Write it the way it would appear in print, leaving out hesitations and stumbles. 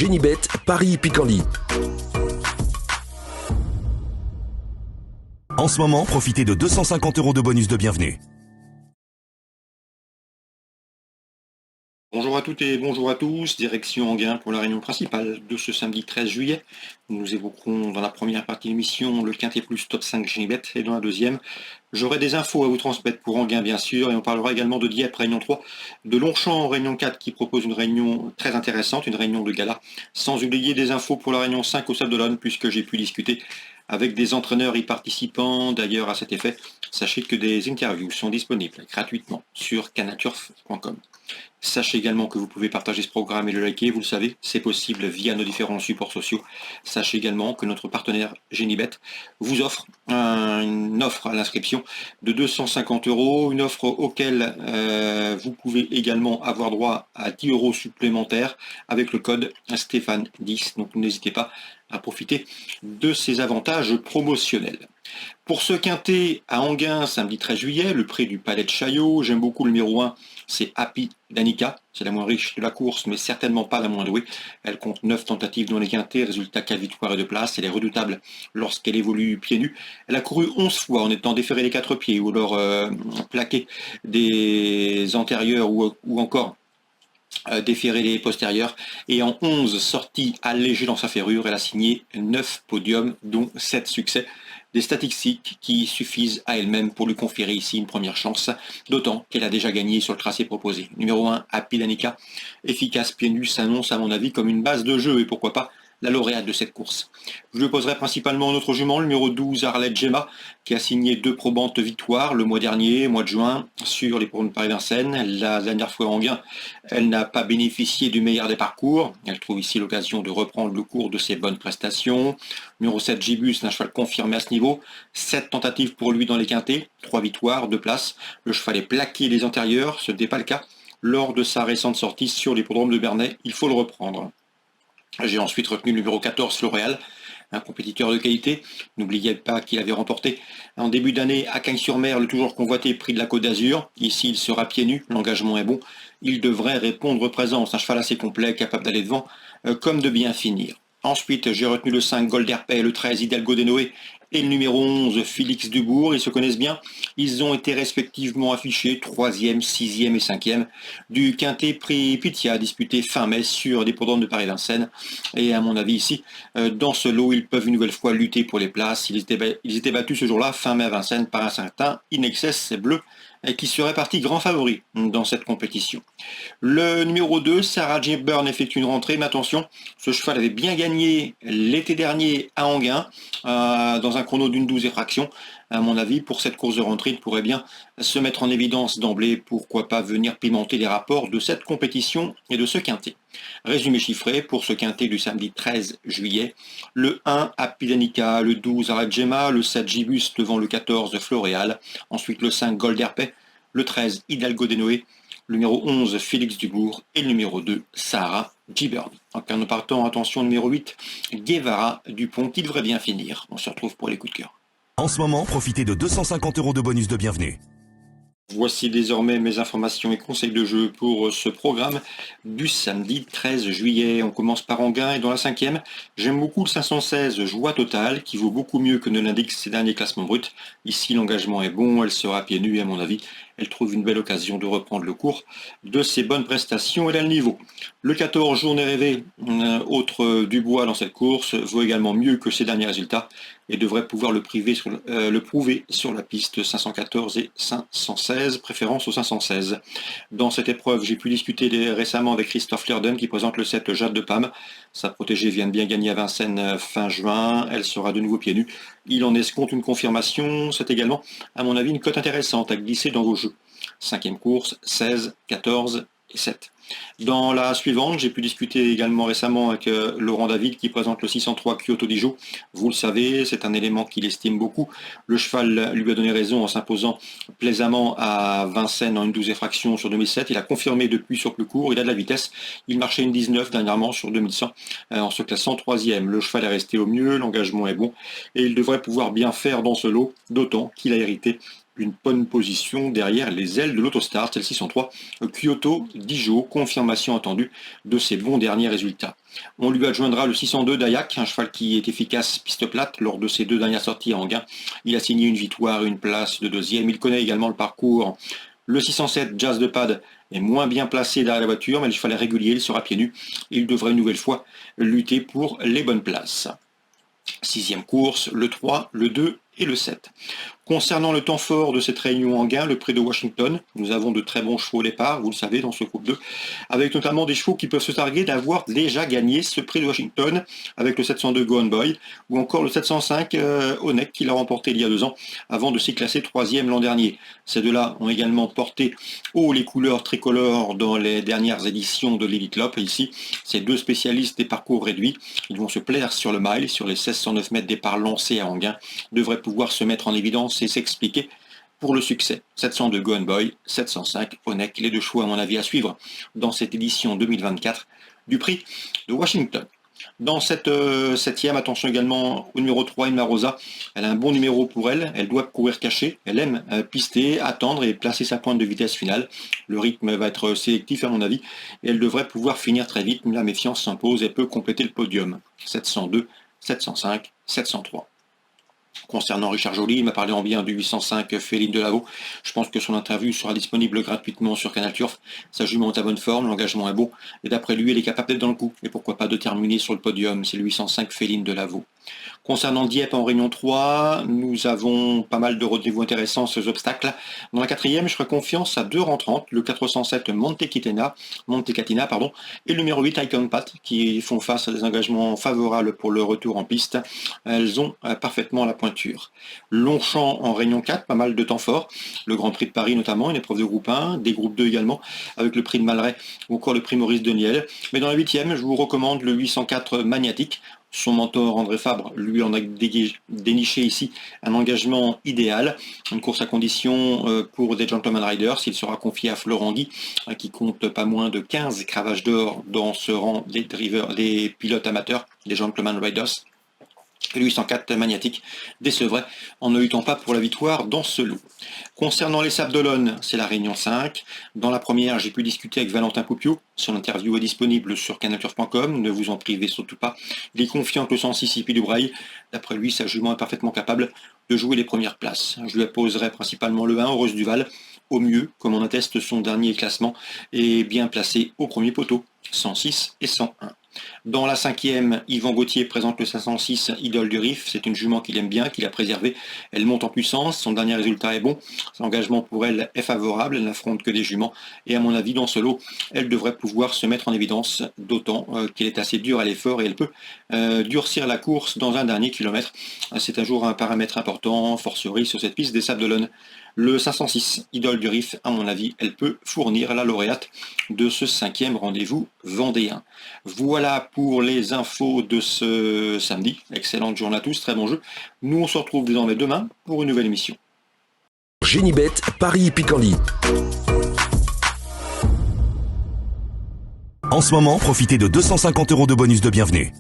Génibet, Paris-Picanly. En ce moment, profitez de 250 € de bonus de bienvenue. Bonjour à toutes et bonjour à tous, direction Enghien pour la réunion principale de ce samedi 13 juillet. Nous évoquerons dans la première partie de l'émission le Quintet Plus Top 5 Génibet et dans la deuxième, j'aurai des infos à vous transmettre pour Enghien bien sûr et on parlera également de Dieppe réunion 3, de Longchamp réunion 4 qui propose une réunion très intéressante, une réunion de gala, sans oublier des infos pour la réunion 5 au Sable d'Olonne puisque j'ai pu discuter avec des entraîneurs y participant. D'ailleurs à cet effet, sachez que des interviews sont disponibles gratuitement sur canaturf.com. Sachez également que vous pouvez partager ce programme et le liker, vous le savez, c'est possible via nos différents supports sociaux. Sachez également que notre partenaire Génibet vous offre une offre à l'inscription de 250 €, une offre auquel vous pouvez également avoir droit à 10 € supplémentaires avec le code Stéphane10. Donc n'hésitez pas à profiter de ces avantages promotionnels. Pour ce quintet à Enghien, samedi 13 juillet, le prix du Palais de Chaillot, j'aime beaucoup le numéro 1, c'est Happy Danica. C'est la moins riche de la course, mais certainement pas la moins douée. Elle compte 9 tentatives dans les quintets, résultat 4 victoires et 2 places. Elle est redoutable lorsqu'elle évolue pieds nus. Elle a couru 11 fois en étant déférée les 4 pieds ou alors plaqué des antérieurs ou encore déféré les postérieurs, et en 11 sorties allégées dans sa ferrure, elle a signé 9 podiums, dont 7 succès. Des statistiques qui suffisent à elle-même pour lui conférer ici une première chance, d'autant qu'elle a déjà gagné sur le tracé proposé. Numéro 1, Happy Danica, efficace pieds nus, s'annonce à mon avis comme une base de jeu, et pourquoi pas la lauréate de cette course. Je lui poserai principalement notre jument, le numéro 12, Arlette Gemma, qui a signé 2 probantes victoires le mois dernier, mois de juin, sur les promenades de Paris-Vincennes. La dernière fois en Enghien, elle n'a pas bénéficié du meilleur des parcours. Elle trouve ici l'occasion de reprendre le cours de ses bonnes prestations. Numéro 7, Gibus, un cheval confirmé à ce niveau. 7 tentatives pour lui dans les quintets, 3 victoires, 2 places. Le cheval est plaqué les antérieurs, ce n'est pas le cas lors de sa récente sortie sur l'hippodrome de Bernay. Il faut le reprendre. J'ai ensuite retenu le numéro 14, Floréal, un compétiteur de qualité. N'oubliez pas qu'il avait remporté en début d'année à Cagnes-sur-Mer le toujours convoité prix de la Côte d'Azur. Ici, il sera pieds nus, l'engagement est bon. Il devrait répondre présent. C'est un cheval assez complet, capable d'aller devant, comme de bien finir. Ensuite, j'ai retenu le 5, Golderpay, le 13, Hidalgo de Noé, et le numéro 11, Félix Dubourg. Ils se connaissent bien. Ils ont été respectivement affichés 3e, 6e et 5e du quintet prix Pitia disputé fin mai sur l'hippodrome de Paris-Vincennes. Et à mon avis ici, dans ce lot, ils peuvent une nouvelle fois lutter pour les places. Ils étaient battus ce jour-là, fin mai à Vincennes, par un certain In Excess Bleu, qui serait parti grand favori dans cette compétition. Le numéro 2, Sarah J. Byrne, effectue une rentrée, mais attention, ce cheval avait bien gagné l'été dernier à Enghien, dans un chrono d'une 12 et fraction. À mon avis, pour cette course de rentrée, il pourrait bien se mettre en évidence d'emblée, pourquoi pas venir pimenter les rapports de cette compétition et de ce quintet. Résumé chiffré pour ce quintet du samedi 13 juillet. Le 1, Happy Danica, le 12, Arlette Gemma, le 7, Gibus devant le 14, Floréal, ensuite le 5, Golderpay, le 13, Hidalgo de Noé, le numéro 11, Félix Dubourg, et le numéro 2, Sarah Gibern. En cas de partant, attention, numéro 8, Guevara Dupont, qui devrait bien finir. On se retrouve pour les coups de cœur. En ce moment, profitez de 250 € de bonus de bienvenue. Voici désormais mes informations et conseils de jeu pour ce programme du samedi 13 juillet. On commence par Enghien et dans la 5e, j'aime beaucoup le 516 Joie Totale qui vaut beaucoup mieux que ne l'indiquent ses derniers classements bruts. Ici l'engagement est bon, elle sera pieds nus à mon avis. Elle trouve une belle occasion de reprendre le cours de ses bonnes prestations. Elle a le niveau. Le 14, Journée rêvée, autre Dubois dans cette course, vaut également mieux que ses derniers résultats et devrait pouvoir le prouver sur la piste 514 et 516, préférence au 516. Dans cette épreuve, j'ai pu discuter récemment avec Christophe Lerden qui présente le 7 Jade de Pam. Sa protégée vient de bien gagner à Vincennes fin juin. Elle sera de nouveau pieds nus. Il en escompte une confirmation. C'est également, à mon avis, une cote intéressante à glisser dans vos jeux. 5e course, 16, 14 et 7. Dans la suivante, j'ai pu discuter également récemment avec Laurent David qui présente le 603 Kyoto Dijon. Vous le savez, c'est un élément qu'il estime beaucoup. Le cheval lui a donné raison en s'imposant plaisamment à Vincennes en une 12 fractions sur 2007. Il a confirmé depuis sur plus court, il a de la vitesse. Il marchait une 19 dernièrement sur 2100 en se classant 3e. Le cheval est resté au mieux, l'engagement est bon et il devrait pouvoir bien faire dans ce lot, d'autant qu'il a hérité une bonne position derrière les ailes de l'autostart, celle-ci sont 3, Kyoto, Dijon, confirmation attendue de ses bons derniers résultats. On lui adjoindra le 602 d'Ayak, un cheval qui est efficace piste plate lors de ses 2 dernières sorties à Anguin. Il a signé une victoire et une place de deuxième. Il connaît également le parcours. Le 607 Jazz de Pad est moins bien placé derrière la voiture, mais le cheval est régulier, il sera pieds nus. Il devrait une nouvelle fois lutter pour les bonnes places. 6e course, le 3, le 2 et le 7. Concernant le temps fort de cette réunion en gain, le prix de Washington, nous avons de très bons chevaux au départ, vous le savez, dans ce groupe 2, avec notamment des chevaux qui peuvent se targuer d'avoir déjà gagné ce prix de Washington, avec le 702 Go On Boy, ou encore le 705 Onek, qui l'a remporté il y a 2 ans, avant de s'y classer 3e l'an dernier. Ces deux-là ont également porté haut les couleurs tricolores dans les dernières éditions de l'Elite Lop, et ici, ces 2 spécialistes des parcours réduits, ils vont se plaire sur le mile, sur les 1609 mètres départ lancés à Anguin, devraient pouvoir se mettre en évidence et s'expliquer pour le succès. 702 Go On Boy, 705 Onek, les 2 choix à mon avis à suivre dans cette édition 2024 du prix de Washington. Dans cette 7e, attention également au numéro 3, Imla Rosa. Elle a un bon numéro pour elle, elle doit courir cachée, elle aime pister, attendre et placer sa pointe de vitesse finale. Le rythme va être sélectif à mon avis et elle devrait pouvoir finir très vite. La méfiance s'impose et peut compléter le podium. 702, 705, 703. Concernant Richard Joly, il m'a parlé en bien du 805 Féline de Lavaux. Je pense que son interview sera disponible gratuitement sur Canal Turf. Sa jument est à bonne forme, l'engagement est bon. Et d'après lui, elle est capable d'être dans le coup. Et pourquoi pas de terminer sur le podium, c'est le 805 Féline de Lavaux. Concernant Dieppe en Réunion 3, nous avons pas mal de rendez-vous intéressants sur ces obstacles. Dans la 4e, je ferai confiance à 2h30, le 407 Montecatina, et le numéro 8 Icon Pat, qui font face à des engagements favorables pour le retour en piste. Elles ont parfaitement la pointure. Longchamp en Réunion 4, pas mal de temps fort. Le Grand Prix de Paris notamment, une épreuve de groupe 1, des groupes 2 également, avec le prix de Malray ou encore le prix Maurice Deniel. Mais dans la 8e, je vous recommande le 804 Magnatique. Son mentor André Fabre lui en a déniché ici un engagement idéal, une course à condition pour des Gentleman Riders. Il sera confié à Florent Guy, qui compte pas moins de 15 cravages d'or dans ce rang des pilotes amateurs, des Gentleman Riders. Et le 804 Magnatique décevrait en ne luttant pas pour la victoire dans ce lot. Concernant les Sables d'Olonne, c'est la Réunion 5. Dans la première, j'ai pu discuter avec Valentin Poupiot. Son interview est disponible sur canalturf.com, ne vous en privez surtout pas. Il est confiant que le 106 Hippie du Braille, d'après lui, sa jument est parfaitement capable de jouer les premières places. Je lui poserai principalement le 1, Heureuse Duval. Au mieux, comme on atteste son dernier classement, est bien placé au premier poteau, 106 et 101. Dans la 5e, Yvan Gauthier présente le 506 Idole du Rif. C'est une jument qu'il aime bien, qu'il a préservée. Elle monte en puissance, son dernier résultat est bon. L'engagement pour elle est favorable, elle n'affronte que des juments. Et à mon avis, dans ce lot, elle devrait pouvoir se mettre en évidence, d'autant qu'elle est assez dure à l'effort et elle peut durcir la course dans un dernier kilomètre. C'est toujours un paramètre important, fortiori sur cette piste des Sables d'Olonne. Le 506 Idole du Rif, à mon avis, elle peut fournir la lauréate de ce 5e rendez-vous vendéen. Voilà pour les infos de ce samedi. Excellente journée à tous, très bon jeu. Nous, on se retrouve désormais demain pour une nouvelle émission. Génibet, Paris Hippiquanly. En ce moment, profitez de 250 € de bonus de bienvenue.